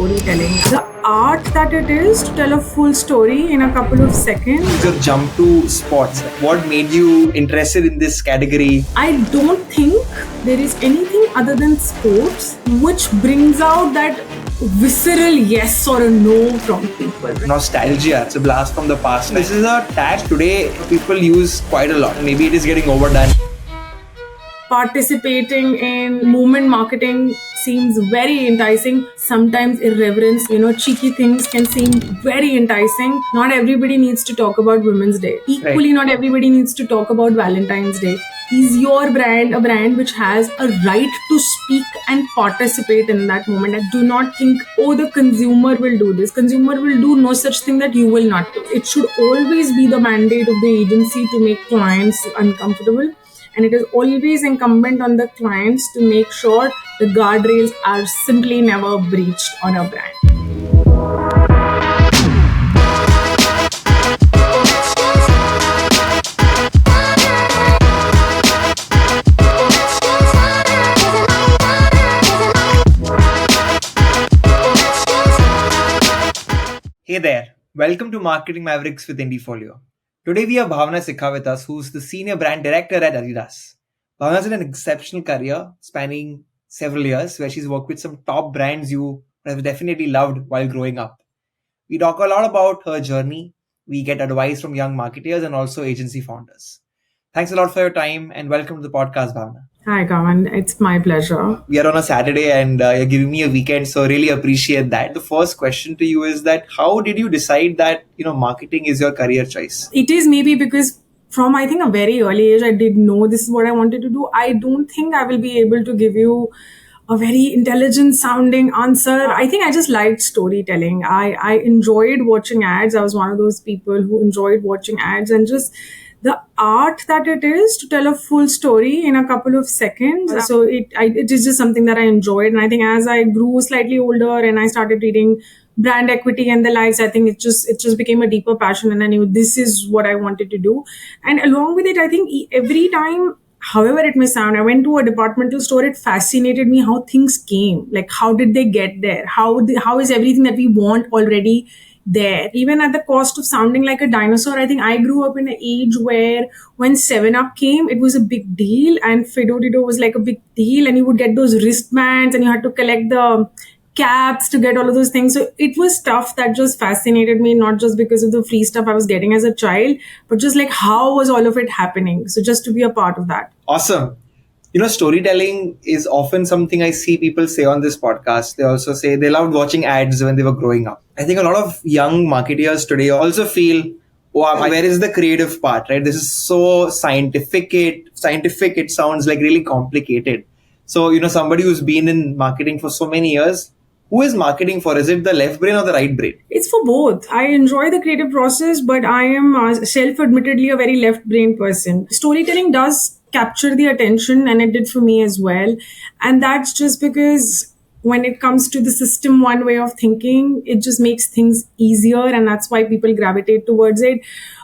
storytelling. The art that it is to tell a full story in a couple of seconds. Your jump to sports. What made you interested in this category? I don't think there is anything other than sports which brings out that visceral yes or a no from people. Nostalgia. It's a blast from the past. This is a tag today people use quite a lot. Maybe it is getting overdone. Participating in movement marketing seems very enticing. Sometimes irreverence, cheeky things can seem very enticing. Not everybody needs to talk about Women's Day. Equally, Not everybody needs to talk about Valentine's Day. Is your brand a brand which has a right to speak and participate in that moment? And do not think, the consumer will do this. Consumer will do no such thing that you will not do. It should always be the mandate of the agency to make clients uncomfortable. And it is always incumbent on the clients to make sure the guardrails are simply never breached on a brand. Hey there. Welcome to Marketing Mavericks with Indiefolio. Today we have Bhavna Sikha with us, who's the Senior Brand Director at Adidas. Bhavna's had an exceptional career spanning several years where she's worked with some top brands you have definitely loved while growing up. We talk a lot about her journey. We get advice from young marketers and also agency founders. Thanks a lot for your time and welcome to the podcast, Bhavna. Hi, Kavan. It's my pleasure. We are on a Saturday and you're giving me a weekend, so really appreciate that. The first question to you is that how did you decide that, marketing is your career choice? It is maybe because from, I think, a very early age, I did know this is what I wanted to do. I don't think I will be able to give you a very intelligent sounding answer. I think I just liked storytelling. I enjoyed watching ads. I was one of those people who enjoyed watching ads and just the art that it is to tell a full story in a couple of seconds. So it is just something that I enjoyed. And I think as I grew slightly older and I started reading brand equity and the likes, I think it just became a deeper passion. And I knew this is what I wanted to do. And along with it, I think every time, however it may sound, I went to a departmental store, it fascinated me how things came. Like, how did they get there? How is everything that we want already there? Even at the cost of sounding like a dinosaur, I think I grew up in an age where when 7-Up came, it was a big deal and Fido Dido was like a big deal, and you would get those wristbands and you had to collect the caps to get all of those things. So it was stuff that just fascinated me, not just because of the free stuff I was getting as a child, but just like how was all of it happening. So just to be a part of that. Awesome. Storytelling is often something I see people say on this podcast. They also say they loved watching ads when they were growing up. I think a lot of young marketers today also feel, where is the creative part, right? This is so scientific. It sounds like really complicated. So, somebody who's been in marketing for so many years, who is marketing for? Is it the left brain or the right brain? It's for both. I enjoy the creative process, but I am self-admittedly a very left brain person. Storytelling does capture the attention, and it did for me as well. And that's just because when it comes to the system one way of thinking, it just makes things easier, and that's why people gravitate towards it.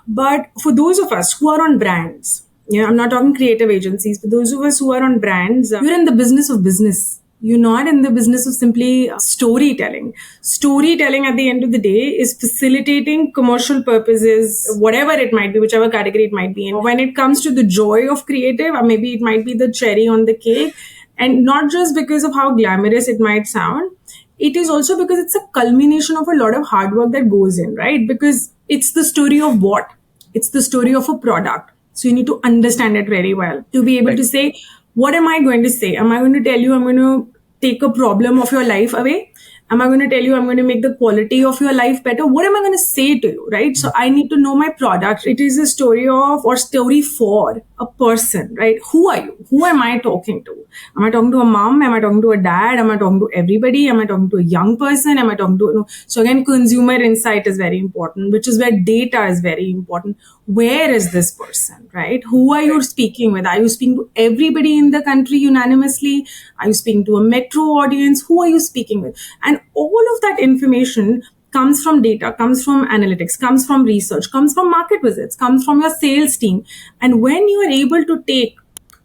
But for those of us who are on brands, I'm not talking creative agencies, but those of us who are on brands, you're in the business of business. You're not in the business of simply storytelling. Storytelling at the end of the day is facilitating commercial purposes, whatever it might be, whichever category it might be in. When it comes to the joy of creative, or maybe it might be the cherry on the cake, and not just because of how glamorous it might sound, it is also because it's a culmination of a lot of hard work that goes in, right? Because it's the story of what? It's the story of a product. So you need to understand it very well to be able to say, what am I going to say? Am I going to tell you I'm going to take a problem of your life away? Am I going to tell you I'm going to make the quality of your life better? What am I going to say to you, right? So I need to know my product. It is a story of or story for a person, right? Who are you? Who am I talking to? Am I talking to a mom? Am I talking to a dad? Am I talking to everybody? Am I talking to a young person? Am I talking to, So again, consumer insight is very important, which is where data is very important. Where is this person, right? Who are you speaking with? Are you speaking to everybody in the country unanimously? Are you speaking to a metro audience? Who are you speaking with? And all of that information comes from data, comes from analytics, comes from research, comes from market visits, comes from your sales team. And when you are able to take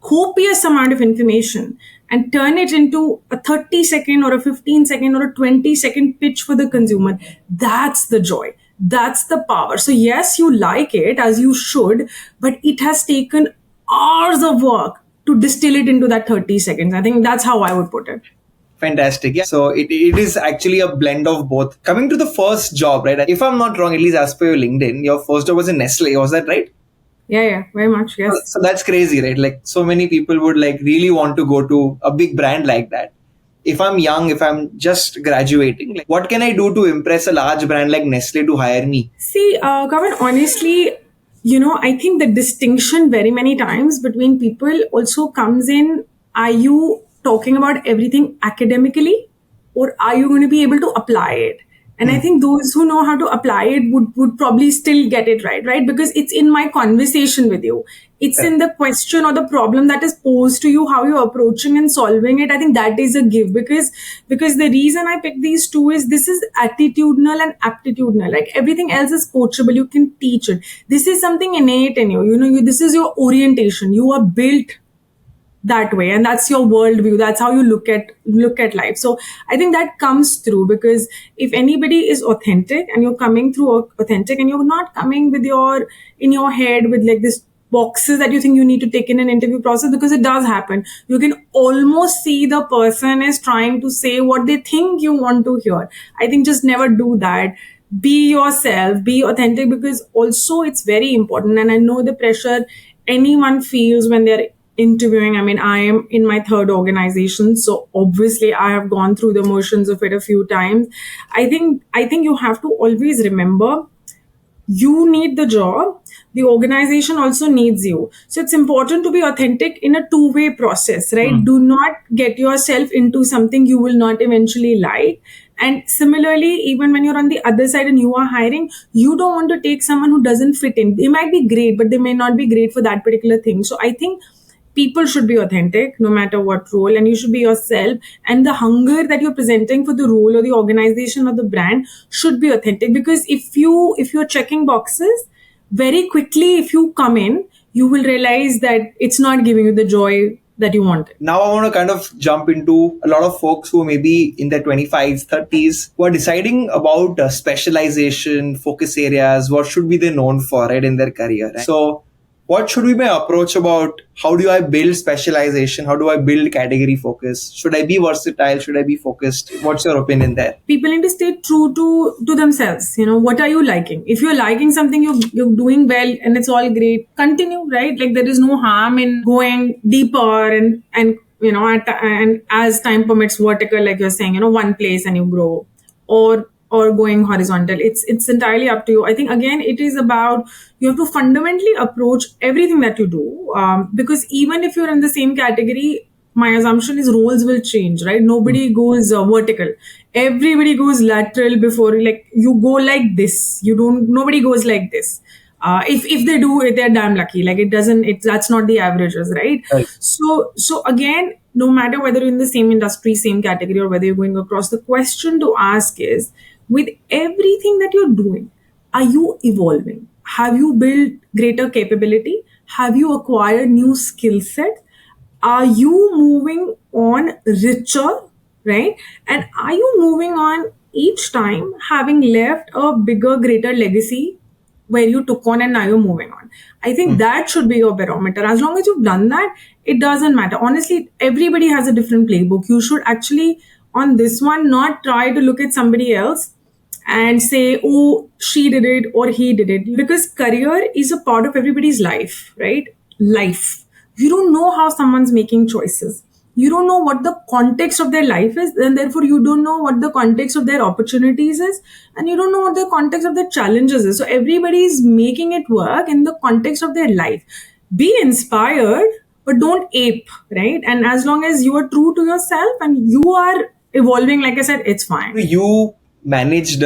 copious amount of information and turn it into a 30-second or a 15-second or a 20-second pitch for the consumer. That's the joy. That's the power. So yes, you like it, as you should, but it has taken hours of work to distill it into that 30 seconds. I think that's how I would put it. Fantastic. Yeah. So it is actually a blend of both. Coming to the first job, right? If I'm not wrong, at least as per your LinkedIn, your first job was in Nestle. Was that right? Yeah, very much. Yes. So that's crazy, right? Like so many people would like really want to go to a big brand like that. If I'm young, if I'm just graduating, like what can I do to impress a large brand like Nestle to hire me? See, Kavan, honestly, I think the distinction very many times between people also comes in, are you talking about everything academically, or are you going to be able to apply it? And I think those who know how to apply it would probably still get it right? Because it's in my conversation with you. It's in the question or the problem that is posed to you, how you're approaching and solving it. I think that is a give, because the reason I picked these two is this is attitudinal and aptitudinal. Like everything else is coachable. You can teach it. This is something innate in you. This is your orientation. You are built that way, and that's your worldview. That's how you look at life. So I think that comes through, because if anybody is authentic and you're coming through authentic, and you're not coming with in your head with like this boxes that you think you need to take in an interview process, because it does happen. You can almost see the person is trying to say what they think you want to hear. I think just never do that. Be yourself, be authentic, because also it's very important. And I know the pressure anyone feels when they're interviewing. I mean, I am in my third organization, so obviously I have gone through the motions of it a few times. I think you have to always remember, you need the job, the organization also needs you. So it's important to be authentic in a two-way process, right? Do not get yourself into something you will not eventually like. And similarly, even when you're on the other side and you are hiring, you don't want to take someone who doesn't fit in. They might be great, but they may not be great for that particular thing. So I think people should be authentic no matter what role, and you should be yourself, and the hunger that you're presenting for the role or the organization or the brand should be authentic. Because if you're checking boxes, very quickly, if you come in, you will realize that it's not giving you the joy that you wanted. Now I want to kind of jump into a lot of folks who may be in their 25s, 30s, who are deciding about specialization, focus areas, what should be they known for, right, in their career. Right? So what should be my approach about how do I build specialization? How do I build category focus? Should I be versatile? Should I be focused? What's your opinion there? People need to stay true to themselves. What are you liking? If you're liking something, you're doing well and it's all great, continue, right? Like there is no harm in going deeper and and as time permits, vertical, like you're saying, one place and you grow, or going horizontal. It's entirely up to you. I think again, it is about, you have to fundamentally approach everything that you do, because even if you're in the same category, my assumption is roles will change, right? Nobody goes vertical. Everybody goes lateral before, like you go like this. Nobody goes like this. If they do, they're damn lucky. Like that's not the averages, right? So again, no matter whether you're in the same industry, same category, or whether you're going across, the question to ask is, with everything that you're doing, are you evolving? Have you built greater capability? Have you acquired new skill sets? Are you moving on richer, right? And are you moving on each time having left a bigger, greater legacy where you took on and now you're moving on? I think that should be your barometer. As long as you've done that, it doesn't matter. Honestly, everybody has a different playbook. You should actually, on this one, not try to look at somebody else and say, oh, she did it or he did it. Because career is a part of everybody's life, right? Life. You don't know how someone's making choices. You don't know what the context of their life is, and therefore you don't know what the context of their opportunities is, and you don't know what the context of their challenges is. So everybody is making it work in the context of their life. Be inspired, but don't ape, right? And as long as you are true to yourself and you are evolving, like I said, it's fine. You managed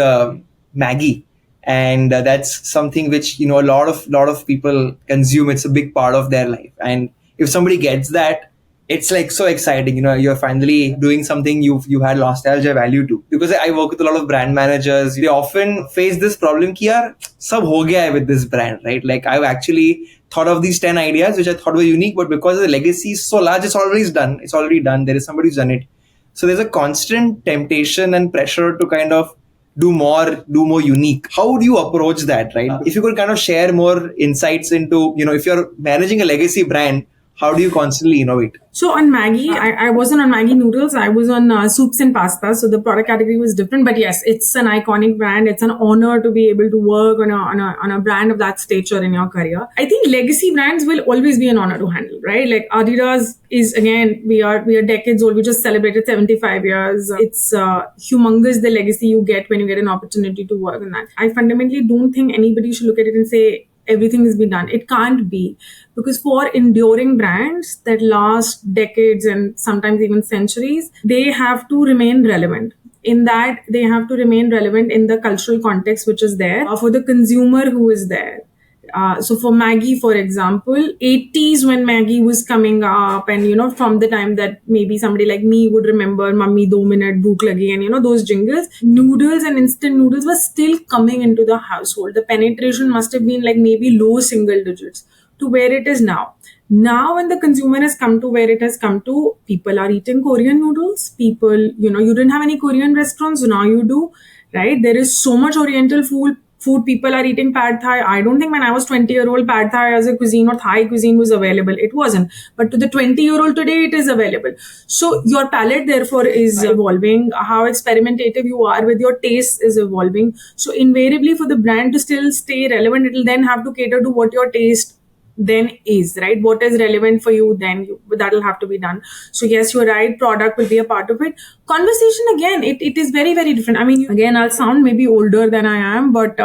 Maggie, and that's something which a lot of people consume. It's a big part of their life, and if somebody gets that, it's like so exciting. You're finally doing something you had nostalgia value to. Because I work with a lot of brand managers. They often face this problem ki yaar, sab ho gaya hai with this brand, right? Like I've actually thought of these 10 ideas which I thought were unique, but because the legacy is so large, it's already done. It's already done. There is somebody who's done it. So there's a constant temptation and pressure to kind of do more unique. How do you approach that, right? If you could kind of share more insights into, if you're managing a legacy brand, how do you constantly innovate? So on Maggie, I wasn't on Maggie noodles. I was on soups and pasta. So the product category was different. But yes, it's an iconic brand. It's an honor to be able to work on a brand of that stature in your career. I think legacy brands will always be an honor to handle, right? Like Adidas is, again, we are decades old. We just celebrated 75 years. It's humongous, the legacy you get when you get an opportunity to work on that. I fundamentally don't think anybody should look at it and say, everything has been done. It can't be, because for enduring brands that last decades and sometimes even centuries, they have to remain relevant. In that, they have to remain relevant in the cultural context which is there, for the consumer who is there. So for Maggie, for example, 80s when Maggie was coming up, and from the time that maybe somebody like me would remember Mummy 2 minute bhook lagi, and those jingles, noodles and instant noodles were still coming into the household. The penetration must have been like maybe low single digits to where it is now. Now, when the consumer has come to where it has come to, people are eating Korean noodles. People, you didn't have any Korean restaurants, so now you do, right? There is so much Oriental food. People are eating pad thai. I don't think when I was 20-year-old, pad thai as a cuisine or Thai cuisine was available. It wasn't. But to the 20-year-old today, it is available. So your palate, therefore, is evolving. How experimentative you are with your taste is evolving. So invariably, for the brand to still stay relevant, it will then have to cater to what your taste then is, right? What is relevant for you, then that'll have to be done. So yes, you're right, product will be a part of it. Conversation, again, it is very, very different. I mean, again, I'll sound maybe older than I am, but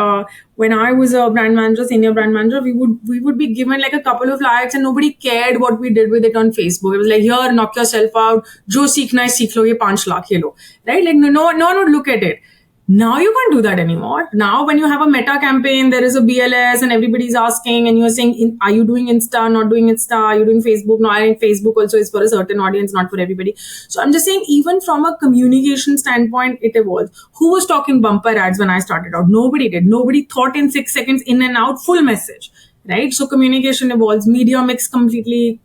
when I was a brand manager, senior brand manager, we would be given like a couple of likes and nobody cared what we did with it on Facebook. It was like, here, knock yourself out, jo seekhna hai seekh lo, ye 5 lakh ye lo, right? Like no one would look at it. Now you can't do that anymore. Now when you have a meta campaign, there is a BLS and everybody's asking and you're saying, are you doing Insta, not doing Insta? Are you doing Facebook? No, I think Facebook also is for a certain audience, not for everybody. So I'm just saying, even from a communication standpoint, it evolves. Who was talking bumper ads when I started out? Nobody did. Nobody thought in 6 seconds in and out, full message. Right? So communication evolves, media mix completely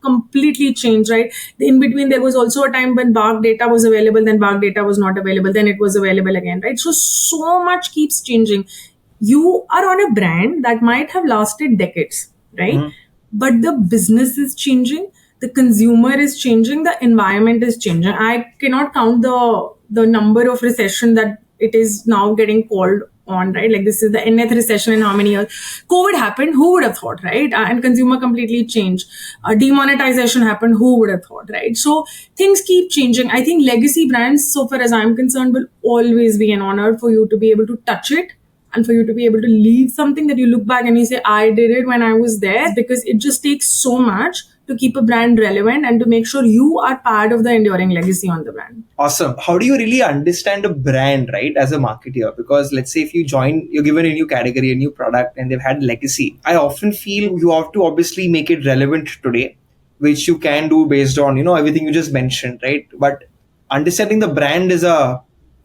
changed, right? In between, there was also a time when BARC data was available, then BARC data was not available, then it was available again, right? So much keeps changing. You are on a brand that might have lasted decades, right? Mm-hmm. But the business is changing, the consumer is changing, the environment is changing. I cannot count the number of recession that it is now getting called on, right? Like this is the nth recession in how many years? COVID happened, who would have thought, right? And consumer completely changed. Demonetization happened, who would have thought, right? So things keep changing. I think legacy brands, so far as I'm concerned, will always be an honor for you to be able to touch it and for you to be able to leave something that you look back and you say, I did it when I was there, because it just takes so much to keep a brand relevant and to make sure you are part of the enduring legacy on the brand. Awesome. How do you really understand a brand, right, as a marketer? Because let's say if you're given a new category, a new product, and they've had legacy, I often feel you have to obviously make it relevant today, which you can do based on, everything you just mentioned, right? But understanding the brand is a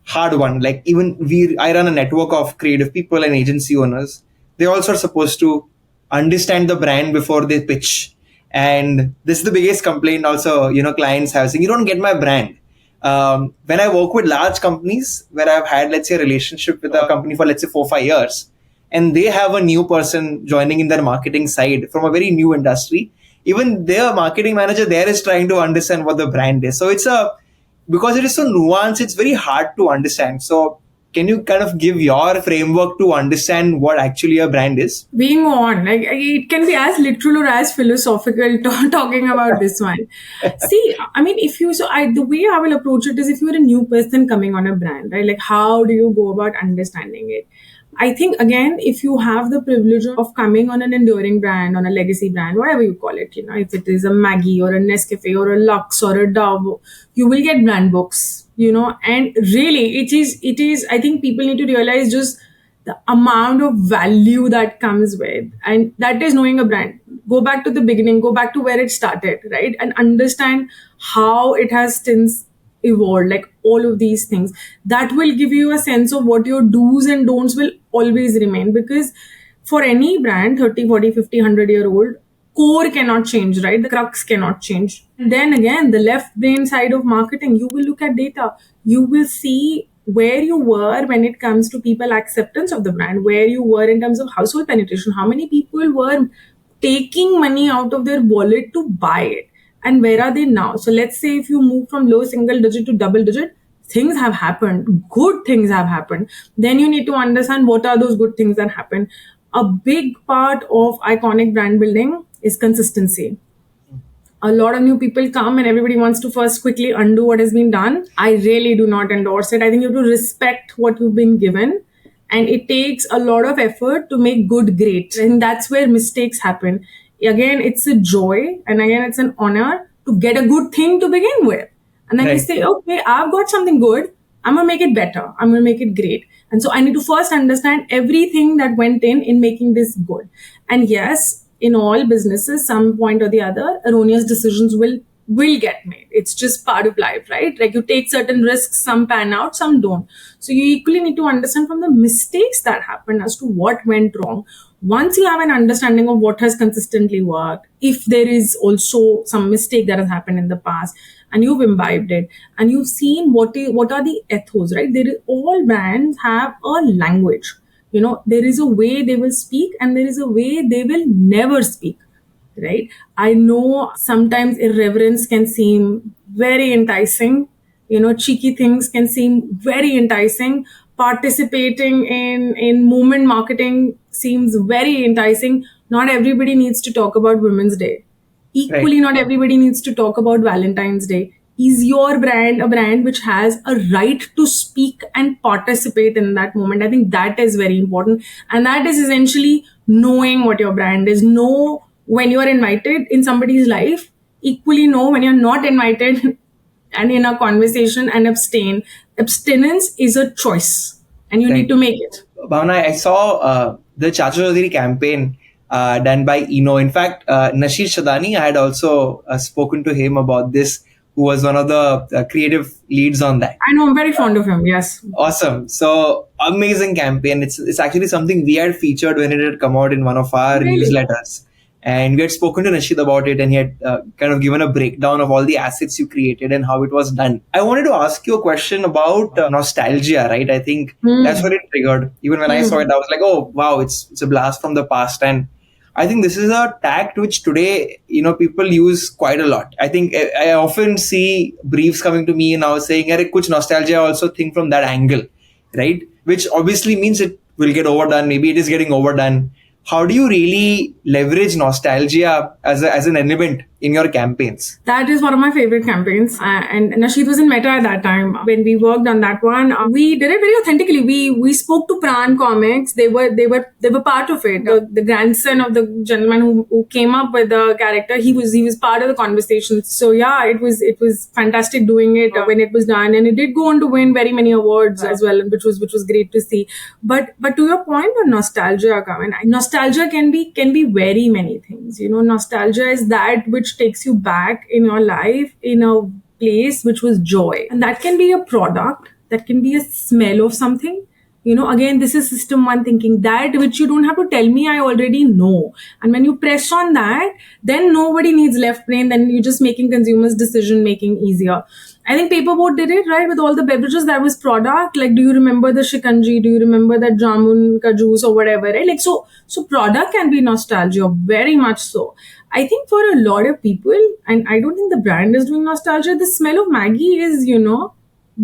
hard one. Like I run a network of creative people and agency owners. They also are supposed to understand the brand before they pitch. And this is the biggest complaint also, clients have, saying, you don't get my brand. When I work with large companies where I've had, let's say, a relationship with a company for, let's say, 4-5 years, and they have a new person joining in their marketing side from a very new industry, even their marketing manager there is trying to understand what the brand is. So because it is so nuanced, it's very hard to understand. So can you kind of give your framework to understand what actually a brand is? Being on, like, it can be as literal or as philosophical talking about this one. See, I mean, the way I will approach it is, if you're a new person coming on a brand, right? Like, how do you go about understanding it? I think, again, if you have the privilege of coming on an enduring brand, on a legacy brand, whatever you call it, if it is a Maggie or a Nescafe or a Lux or a Dove, you will get brand books, and really it is, I think people need to realize just the amount of value that comes with, and that is knowing a brand. go back to the beginning, go back to where it started, right? And understand how it has since evolved, like all of these things. That will give you a sense of what your do's and don'ts will always remain. Because for any brand, 30, 40, 50, 100-year old, core cannot change, right? The crux cannot change. And then again, the left brain side of marketing, you will look at data. You will see where you were when it comes to people acceptance of the brand, where you were in terms of household penetration, how many people were taking money out of their wallet to buy it, and where are they now. So let's say if you move from low single digit to double digit, things have happened, good things have happened. Then you need to understand what are those good things that happen. A big part of iconic brand building is consistency. A lot of new people come and everybody wants to first quickly undo what has been done. I really do not endorse it. I think you have to respect what you've been given, and it takes a lot of effort to make good great. And that's where mistakes happen. Again, it's a joy, and again, it's an honor to get a good thing to begin with. And then you Right. say, okay, I've got something good. I'm going to make it better. I'm going to make it great. And so I need to first understand everything that went in making this good. And yes, in all businesses, some point or the other, erroneous decisions will get made. It's just part of life, right? Like you take certain risks, some pan out, some don't. So you equally need to understand from the mistakes that happen as to what went wrong. Once you have an understanding of what has consistently worked, if there is also some mistake that has happened in the past, and you've imbibed it, and you've seen what are the ethos, right? All brands have a language. There is a way they will speak, and there is a way they will never speak, right? I know sometimes irreverence can seem very enticing. Cheeky things can seem very enticing. Participating in movement marketing seems very enticing. Not everybody needs to talk about Women's Day. Equally, not everybody needs to talk about Valentine's Day. Is your brand a brand which has a right to speak and participate in that moment? I think that is very important. And that is essentially knowing what your brand is. Know when you are invited in somebody's life, equally know when you're not invited and in a conversation, and abstain. Abstinence is a choice, and you need to make it. Bhavna, I saw the Chacha Chaudhary campaign done by Eno. In fact, Nasheed Shadani, I had also spoken to him about this, who was one of the creative leads on that. I know, I'm very fond of him, yes. Awesome. So, amazing campaign. It's actually something we had featured when it had come out in one of our Really? newsletters. And we had spoken to Nasheed about it, and he had kind of given a breakdown of all the assets you created and how it was done. I wanted to ask you a question about nostalgia, right? I think that's what it triggered. Even when I saw it, I was like, oh, wow, it's a blast from the past. And I think this is a tact which today, people use quite a lot. I think I often see briefs coming to me now saying, "Arey, kuch nostalgia," I also think from that angle, right? Which obviously means it will get overdone. Maybe it is getting overdone. How do you really leverage nostalgia as an element in your campaigns? That is one of my favorite campaigns. And Nasheed was in Meta at that time when we worked on that one. We did it very authentically. We spoke to Pran Comics. They were part of it. The grandson of the gentleman who came up with the character, he was part of the conversation. So yeah, it was fantastic doing it when it was done, and it did go on to win very many awards as well, which was great to see. But to your point on nostalgia, Kavan, nostalgia can be very many things. Nostalgia is that which takes you back in your life in a place which was joy, and that can be a product, that can be a smell of something. Again, this is system one thinking, that which you don't have to tell me, I already know. And when you press on that, then nobody needs left brain, then you're just making consumers decision making easier. I think Paperboat did it right with all the beverages. That was product. Like, do you remember the shikanji? Do you remember that jamun ka juice or whatever? Right? Like, so product can be nostalgia, very much so. I think for a lot of people, and I don't think the brand is doing nostalgia, the smell of Maggie is,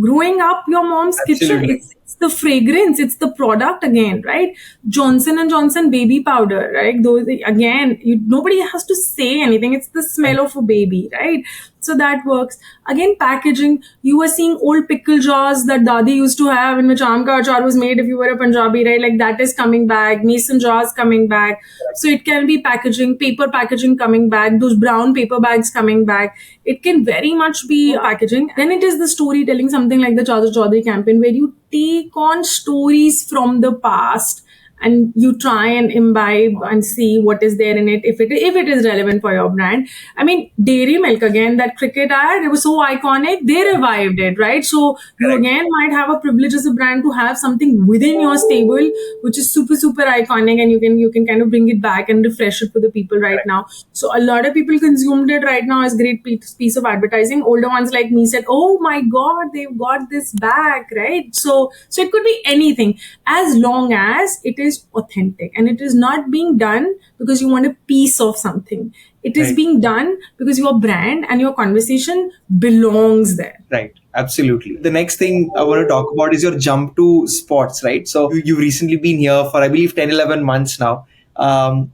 growing up your mom's Absolutely. kitchen. It's the fragrance, it's the product again, right? Johnson and Johnson baby powder, right? Those again, nobody has to say anything. It's the smell of a baby, right? So that works. Again, packaging. You were seeing old pickle jars that Dadi used to have in which aam ka achar was made if you were a Punjabi, right? Like that is coming back. Mason jars coming back. So it can be packaging, paper packaging coming back, those brown paper bags coming back. It can very much be packaging. Then it is the storytelling, something like the Chaudhary campaign, where you take on stories from the past and you try and imbibe and see what is there in it, if it is relevant for your brand. I mean, Dairy Milk, again, that cricket ad, it was so iconic, they revived it, right? So you Correct. again might have a privilege as a brand to have something within your stable which is super super iconic, and you can kind of bring it back and refresh it for the people right Correct. now. So a lot of people consumed it right now as great piece of advertising. Older ones like me said, oh my god, they've got this back, right? So it could be anything, as long as it is authentic and it is not being done because you want a piece of something. It is Right. being done because your brand and your conversation belongs there. Right. Absolutely. The next thing I want to talk about is your jump to sports, right? So you've recently been here for, I believe, 10, 11 months now.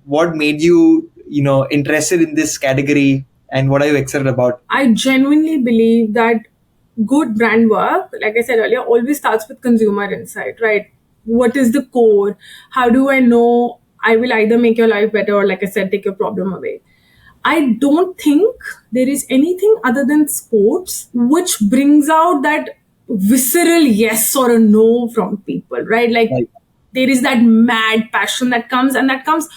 What made you, interested in this category, and what are you excited about? I genuinely believe that good brand work, like I said earlier, always starts with consumer insight, right? What is the core? How do I know I will either make your life better or, like I said, take your problem away? I don't think there is anything other than sports which brings out that visceral yes or a no from people, right? Like, Right. there is that mad passion that comes, and that comes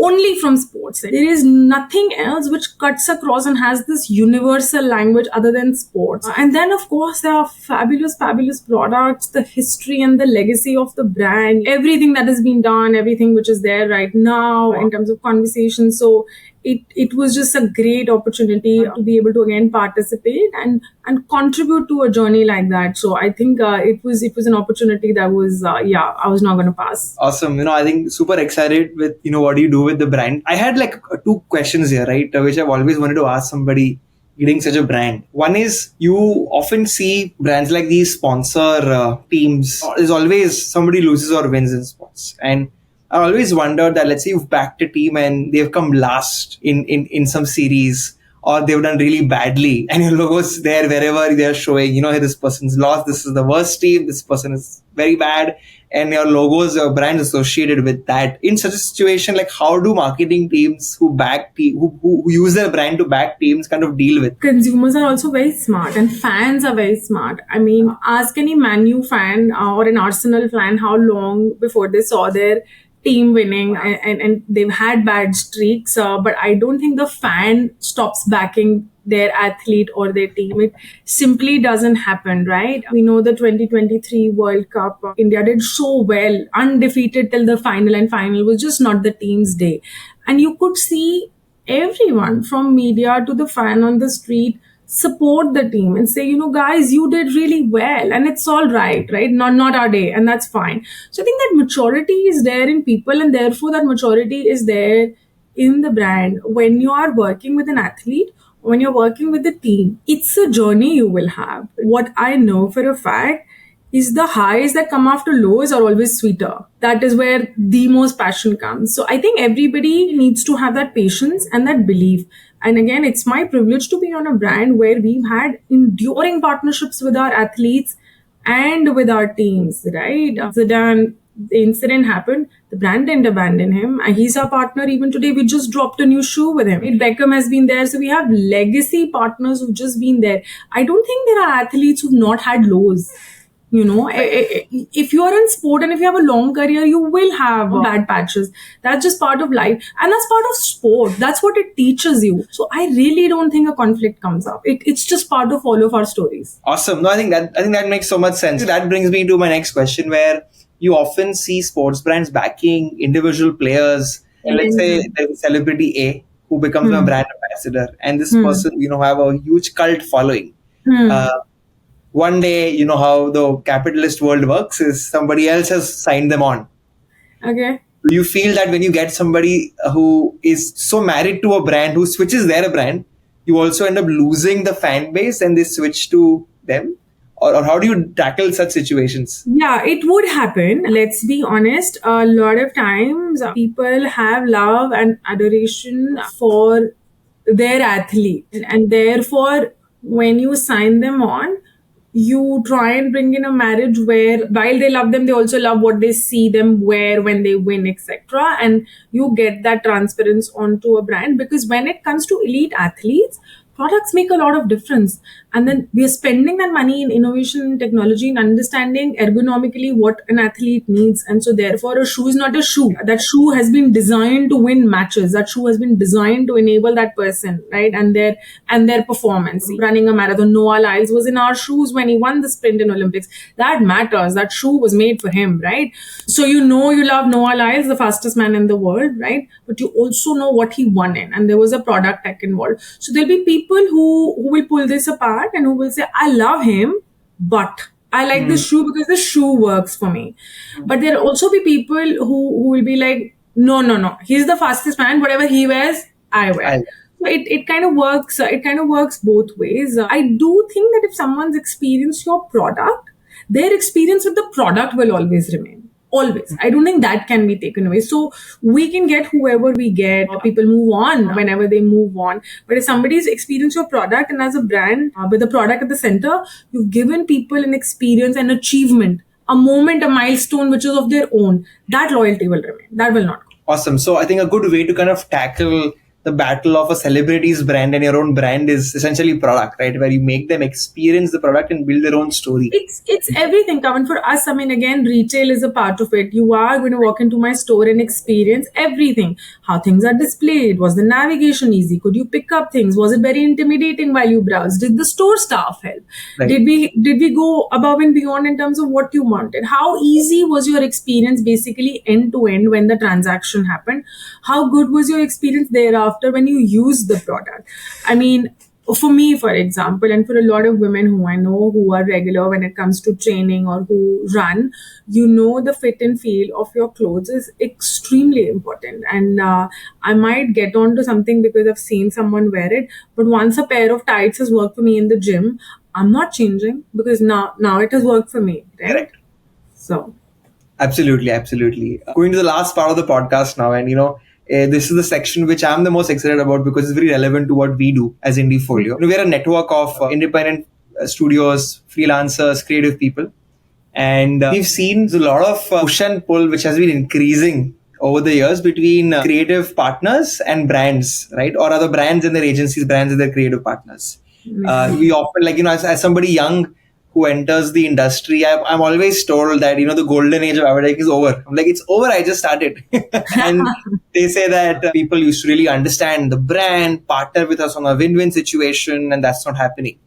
only from sports. There is nothing else which cuts across and has this universal language other than sports. And then, of course, there are fabulous, fabulous products, the history and the legacy of the brand, everything that has been done, everything which is there right now in terms of conversation. So it was just a great opportunity to be able to again participate and contribute to a journey like that. So I think it was an opportunity that was I was not going to pass. Awesome. I think super excited with, what do you do with the brand? I had like two questions here, right? Which I've always wanted to ask somebody leading such a brand. One is, you often see brands like these sponsor teams. There's always somebody loses or wins in sports. And I always wondered that, let's say you've backed a team and they've come last in some series, or they've done really badly, and your logo's there wherever they're showing, hey, this person's lost, this is the worst team, this person is very bad, and your logos, your brand associated with that. In such a situation, like, how do marketing teams who who use their brand to back teams kind of deal with? Consumers are also very smart and fans are very smart. I mean, ask any Man U fan or an Arsenal fan how long before they saw their team winning, and they've had bad streaks, but I don't think the fan stops backing their athlete or their team. It simply doesn't happen, right? We know the 2023 World Cup, India did so well, undefeated till the final, and final was just not the team's day. And you could see everyone from media to the fan on the street support the team and say, guys, you did really well and it's all right, not our day, and that's fine. So I think that maturity is there in people, and therefore that maturity is there in the brand. When you are working with an athlete, when you're working with the team, it's a journey you will have. What I know for a fact is the highs that come after lows are always sweeter. That is where the most passion comes. So I think everybody needs to have that patience and that belief. And again, it's my privilege to be on a brand where we've had enduring partnerships with our athletes and with our teams, right? Zidane, the incident happened, the brand didn't abandon him. And he's our partner even today. We just dropped a new shoe with him. Beckham has been there. So we have legacy partners who've just been there. I don't think there are athletes who've not had lows. If you are in sport and if you have a long career, you will have bad patches. That's just part of life, and that's part of sport. That's what it teaches you. So I really don't think a conflict comes up. It's just part of all of our stories. Awesome. No, I think that makes so much sense. That brings me to my next question, where you often see sports brands backing individual players. And let's say there's celebrity A who becomes a brand ambassador, and this person, have a huge cult following. One day, how the capitalist world works is somebody else has signed them on. Okay. Do you feel that when you get somebody who is so married to a brand, who switches their brand, you also end up losing the fan base and they switch to them? Or how do you tackle such situations? Yeah, it would happen. Let's be honest. A lot of times people have love and adoration for their athlete. And therefore, when you sign them on, you try and bring in a marriage where while they love them, they also love what they see them wear when they win, etc. And you get that transparency onto a brand, because when it comes to elite athletes, products make a lot of difference. And then we are spending that money in innovation and technology and understanding ergonomically what an athlete needs. And so therefore a shoe is not a shoe. That shoe has been designed to win matches. That shoe has been designed to enable that person, right? And their performance. Running a marathon, Noah Lyles was in our shoes when he won the sprint in Olympics. That matters. That shoe was made for him, right? So you love Noah Lyles, the fastest man in the world, right? But you also know what he won in, and there was a product tech involved. So there'll be people who will pull this apart and who will say, I love him, but I like this shoe because the shoe works for me. But there'll also be people who will be like, no, he's the fastest man. Whatever he wears, I wear. So it kind of works. It kind of works both ways. I do think that if someone's experienced your product, their experience with the product will always remain. Always. I don't think that can be taken away. So we can get whoever we get. People move on whenever they move on. But if somebody's experienced your product and as a brand with the product at the center, you've given people an experience, an achievement, a moment, a milestone which is of their own. That loyalty will remain. That will not go. Awesome. So I think a good way to kind of tackle the battle of a celebrity's brand and your own brand is essentially product, right? Where you make them experience the product and build their own story. It's everything, Kavan. For us, I mean, again, retail is a part of it. You are going to walk into my store and experience everything. How things are displayed. Was the navigation easy? Could you pick up things? Was it very intimidating while you browsed? Did the store staff help? Right. Did we go above and beyond in terms of what you wanted? How easy was your experience basically end to end when the transaction happened? How good was your experience thereafter when you used the product? I mean, for me, for example, and for a lot of women who I know who are regular when it comes to training or who run, the fit and feel of your clothes is extremely important. And I might get onto something because I've seen someone wear it. But once a pair of tights has worked for me in the gym, I'm not changing because now it has worked for me, right? Correct. So. Absolutely. Going to the last part of the podcast now, and this is the section which I'm the most excited about because it's very relevant to what we do as Indiefolio. We're a network of independent studios, freelancers, creative people. And we've seen a lot of push and pull which has been increasing over the years between creative partners and brands, right? Or other brands and their agencies, brands and their creative partners. We often, as somebody young who enters the industry, I'm always told that, the golden age of advertising is over. I'm like, it's over, I just started. And they say that people used to really understand the brand, partner with us on a win-win situation, and that's not happening.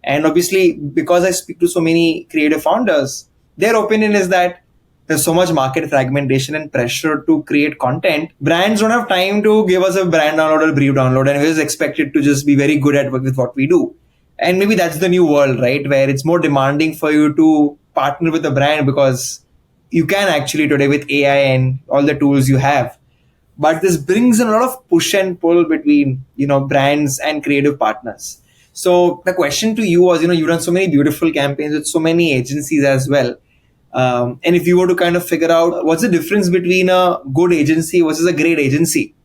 And obviously, because I speak to so many creative founders, their opinion is that there's so much market fragmentation and pressure to create content. Brands don't have time to give us a brand download or a brief download, and we're just expected to just be very good at with what we do. And maybe that's the new world, right? Where it's more demanding for you to partner with a brand because you can actually today with AI and all the tools you have. But this brings in a lot of push and pull between, brands and creative partners. So the question to you was, you've done so many beautiful campaigns with so many agencies as well. And if you were to kind of figure out what's the difference between a good agency versus a great agency,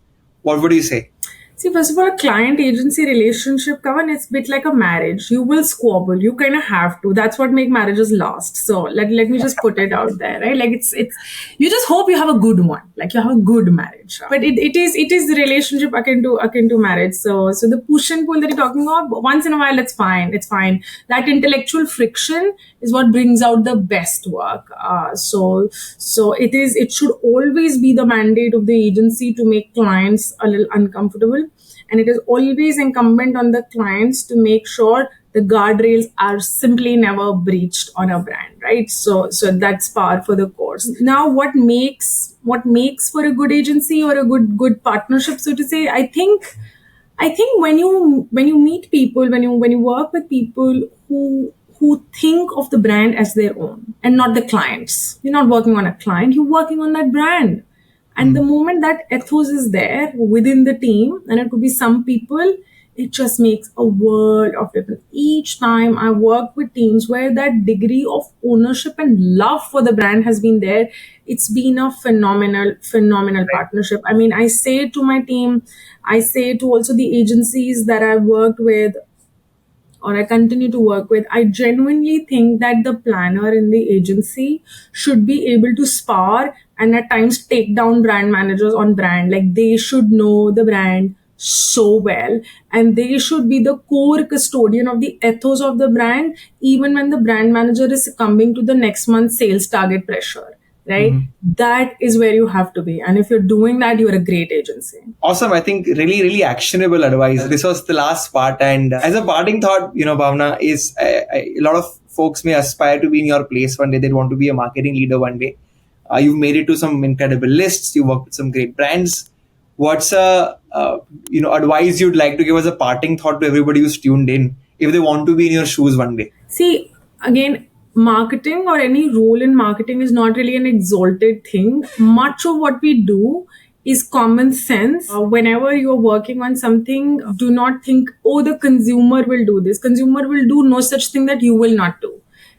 what would you say? See, first of all, a client-agency relationship, Kavan, it's a bit like a marriage. You will squabble. You kind of have to. That's what makes marriages last. So let me just put it out there, right? Like it's you just hope you have a good one, like you have a good marriage. But it is the relationship akin to marriage. So the push and pull that you're talking about, once in a while, it's fine. It's fine. That intellectual friction is what brings out the best work. So it should always be the mandate of the agency to make clients a little uncomfortable. And it is always incumbent on the clients to make sure the guardrails are simply never breached on a brand, right? So that's par for the course. Now, what makes for a good agency or a good partnership, so to say, I think when you meet people, when you work with people who think of the brand as their own and not the clients. You're not working on a client, you're working on that brand. And the moment that ethos is there within the team, and it could be some people, it just makes a world of difference. Each time I work with teams where that degree of ownership and love for the brand has been there, it's been a phenomenal partnership. I mean, I say to my team, I say to also the agencies that I've worked with, or I continue to work with, I genuinely think that the planner in the agency should be able to spar and at times take down brand managers on brand. Like they should know the brand so well, and they should be the core custodian of the ethos of the brand, even when the brand manager is succumbing to the next month's sales target pressure, right? That is where you have to be, and if you're doing that, you're a great agency. Awesome. I think really, really actionable advice. This was the last part. And as a parting thought, Bhavna, is a lot of folks may aspire to be in your place one day. They want to be a marketing leader one day. You've made it to some incredible lists. You work with some great brands. What's advice you'd like to give as a parting thought to everybody who's tuned in if they want to be in your shoes one day? See, again, marketing or any role in marketing is not really an exalted thing. Much of what we do is common sense. Whenever you're working on something, do not think, oh, the consumer will do this. Consumer will do no such thing that you will not do.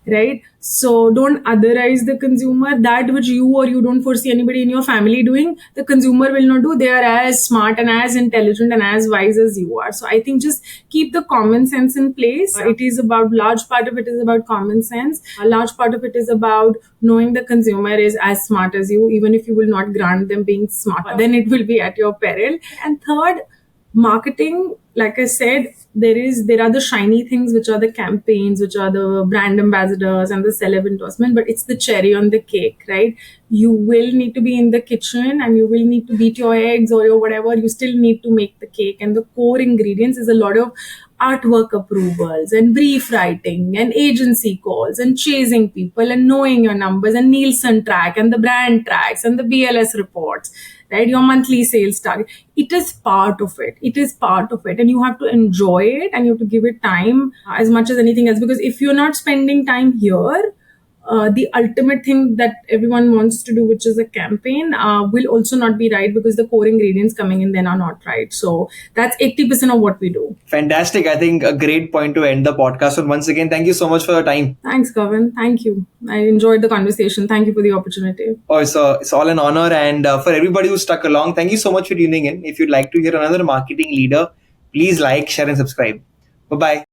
Right? So don't otherize the consumer. That which you or you don't foresee anybody in your family doing, the consumer will not do. They are as smart and as intelligent and as wise as you are. So I think just keep the common sense in place. It is about, large part of it is about common sense. A large part of it is about knowing the consumer is as smart as you, even if you will not grant them being smarter, then it will be at your peril. And third, marketing, like I said, there are the shiny things, which are the campaigns, which are the brand ambassadors and the celeb endorsement, but it's the cherry on the cake, right? You will need to be in the kitchen and you will need to beat your eggs or your whatever. You still need to make the cake, and the core ingredients is a lot of artwork approvals and brief writing and agency calls and chasing people and knowing your numbers and Nielsen track and the brand tracks and the BLS reports, right? Your monthly sales target. It is part of it. It is part of it. And you have to enjoy it and you have to give it time as much as anything else. Because if you're not spending time here, the ultimate thing that everyone wants to do, which is a campaign, will also not be right, because the core ingredients coming in then are not right. So that's 80% of what we do. Fantastic. I think a great point to end the podcast. And once again, thank you so much for your time. Thanks, Gavan. Thank you. I enjoyed the conversation. Thank you for the opportunity. Oh, it's all an honor. And for everybody who stuck along, thank you so much for tuning in. If you'd like to hear another marketing leader, please like, share, and subscribe. Bye-bye.